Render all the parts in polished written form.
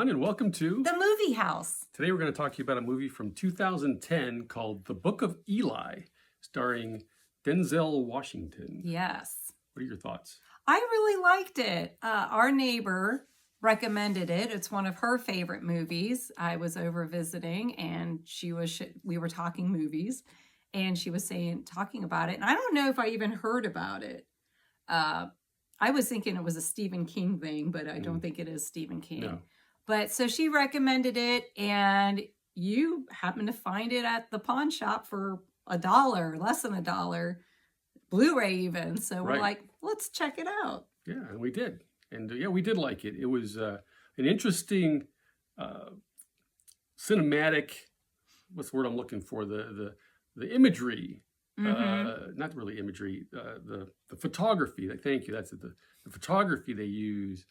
everyone, and welcome to The Movie House. Today we're going to talk to you about a movie from 2010 called The Book of Eli, starring Denzel Washington. Yes. What are your thoughts? I really liked it. Our neighbor recommended it. It's one of her favorite movies. I was over visiting and we were talking movies and she was talking about it. And I don't know if I even heard about it. I was thinking it was a Stephen King thing, but I don't think it is Stephen King. No. But so she recommended it, and you happened to find it at the pawn shop for $1, less than $1, Blu-ray even. So we're like, let's check it out. Yeah, and we did. And we did like it. It was an interesting cinematic, what's the word I'm looking for? The imagery. Not really imagery, the photography. Thank you. That's it. The photography they use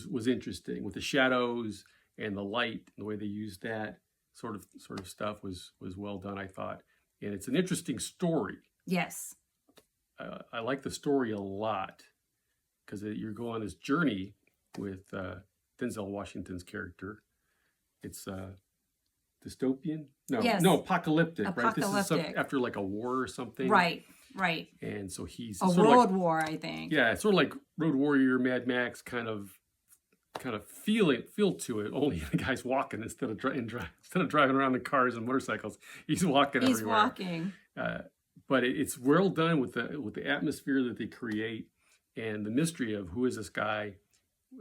was interesting with the shadows and the light and the way they used that sort of stuff was well done, I thought. And it's an interesting story. Yes. I like the story a lot because you're going on this journey with Denzel Washington's character. It's dystopian? No, apocalyptic, right? This is after like a war or something. Right. And so he's a world war, I think. Yeah, it's sort of like Road Warrior, Mad Max kind of feel to it. Only the guy's walking instead of driving around in cars and motorcycles. He's walking everywhere. He's walking. But it's well done with the atmosphere that they create and the mystery of who is this guy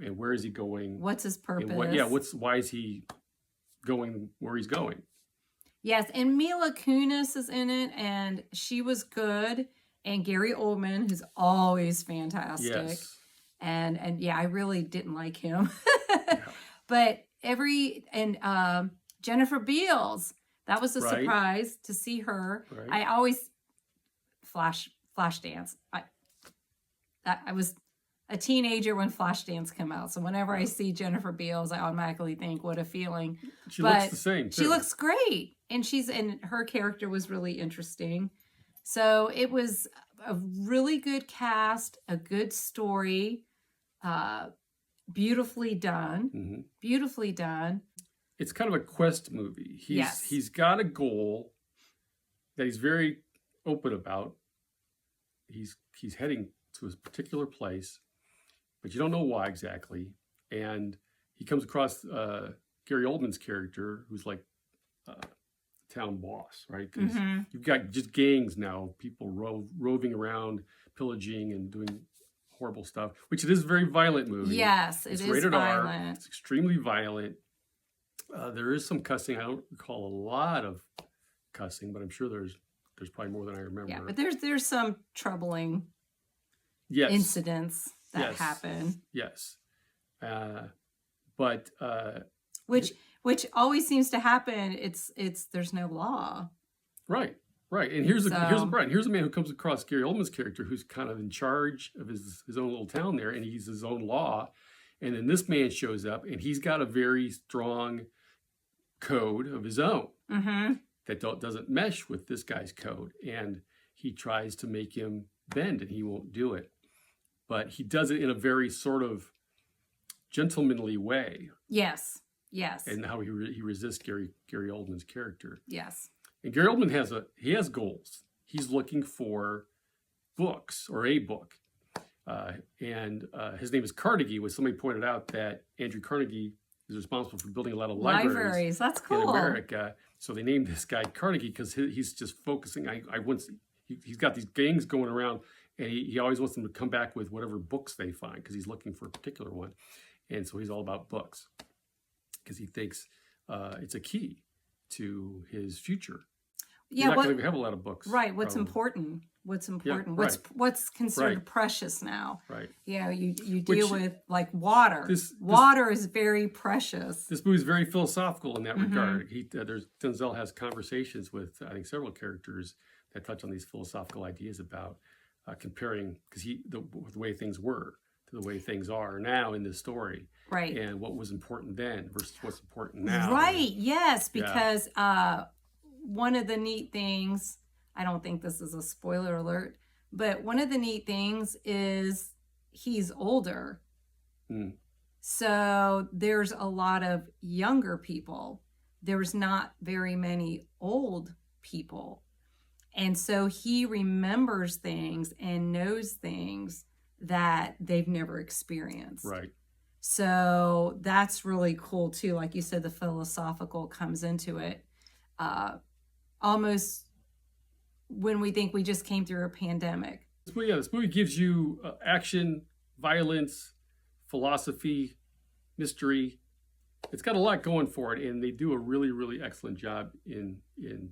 and where is he going? What's his purpose? Why is he going where he's going? Yes, and Mila Kunis is in it, and she was good. And Gary Oldman, who's always fantastic. Yes. And I really didn't like him. Yeah. But Jennifer Beals, that was a surprise to see her. Right. I always Flashdance. I was a teenager when Flashdance came out. So whenever I see Jennifer Beals, I automatically think, what a feeling. She looks the same, too. She looks great. And her character was really interesting. So it was a really good cast, a good story, beautifully done. Mm-hmm. Beautifully done. It's kind of a quest movie. He's got a goal that he's very open about. He's heading to a particular place, but you don't know why exactly. And he comes across Gary Oldman's character, who's like town boss, right? Because you've got just gangs now, people roving around, pillaging and doing horrible stuff, which it is a very violent movie. Yes, it's rated violent. R. It's extremely violent. There is some cussing. I don't recall a lot of cussing, but I'm sure there's probably more than I remember. Yeah, but there's some troubling incidents that happen. Yes. Which always seems to happen. It's there's no law. Right. And here's a man who comes across Gary Oldman's character, who's kind of in charge of his own little town there, and he's his own law. And then this man shows up, and he's got a very strong code of his own that doesn't mesh with this guy's code. And he tries to make him bend, and he won't do it. But he does it in a very sort of gentlemanly way. Yes. And how he resists Gary Oldman's character. Yes. And Gary Oldman has goals. He's looking for books or a book. And his name is Carnegie, which somebody pointed out that Andrew Carnegie is responsible for building a lot of libraries. That's cool. In America. So they named this guy Carnegie because he's just focusing. He's got these gangs going around, and he always wants them to come back with whatever books they find because he's looking for a particular one. And so he's all about books because he thinks it's a key to his future. Yeah, He's not going to have a lot of books. Right. What's important? Yeah, what's considered precious now? Right. You deal with like water. Water is very precious. This movie is very philosophical in that regard. Denzel has conversations with I think several characters that touch on these philosophical ideas about comparing the way things were to the way things are now in this story. Right. And what was important then versus what's important now. Right. Yes, because one of the neat things, I don't think this is a spoiler alert, but one of the neat things is he's older. So there's a lot of younger people. There's not very many old people. And so he remembers things and knows things that they've never experienced. Right. So that's really cool too. Like you said, the philosophical comes into it. Almost when we think we just came through a pandemic. This movie gives you action, violence, philosophy, mystery. It's got a lot going for it, and they do a really, really excellent job in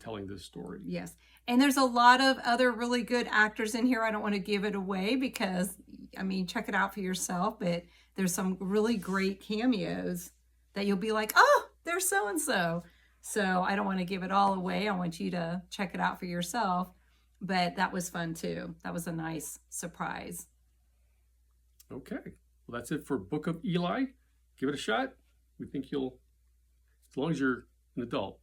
telling this story. Yes. And there's a lot of other really good actors in here. I don't want to give it away because, I mean, check it out for yourself, but there's some really great cameos that you'll be like, oh, there's so-and-so. So I don't want to give it all away. I want you to check it out for yourself. But that was fun too. That was a nice surprise. Okay. Well, that's it for Book of Eli. Give it a shot. We think you'll, as long as you're an adult.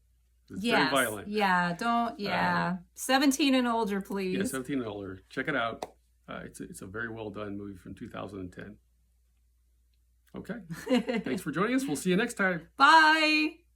It's very violent. Yeah, 17 and older, please. Yeah, 17 and older. Check it out. It's a very well done movie from 2010. Okay. Thanks for joining us. We'll see you next time. Bye.